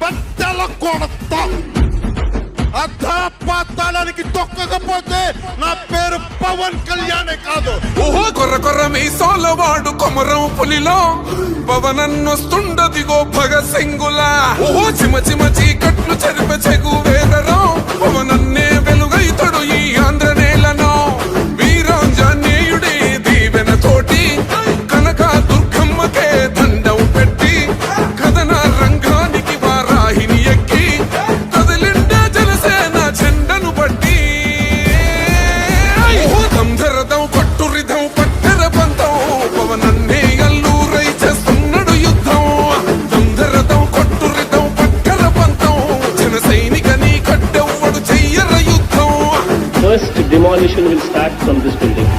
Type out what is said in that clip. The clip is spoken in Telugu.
బట్టల కొడతా. అధాపాతాళానికి తొక్కకపోతే నా పేరు పవన్ కళ్యాణే కాదు. ఓహో కొర్ర కొర్ర మీ సోలవాడు కొమరం పులిలో పవనన్నొస్తుండదిగో భగత్ సింగులా. ఓహో చిమ చిమ చీకట్లు చెరిప చెగు వేదరో పవనన్నే వెలుగైతడు ఈ ఆంధ్ర నేలను. వీరాంజనేయుడే దీవెన తోటి కనక దుర్గమ్మకే దండం పెట్టి కథన రంగానికి వారాహిని ఎక్కి కదిలిండ జనసేన జెండను బట్టి. దంధరదం కొట్టురిదం పట్టర పంతం పవనన్నే అల్లూరై చేస్తున్నాడు యుద్ధం. దంధరదం కొట్టురిదం పట్టర పంతం జన సైనికని కట్టెవ్వడు చెయ్యర యుద్ధం. First demolition will start from this building.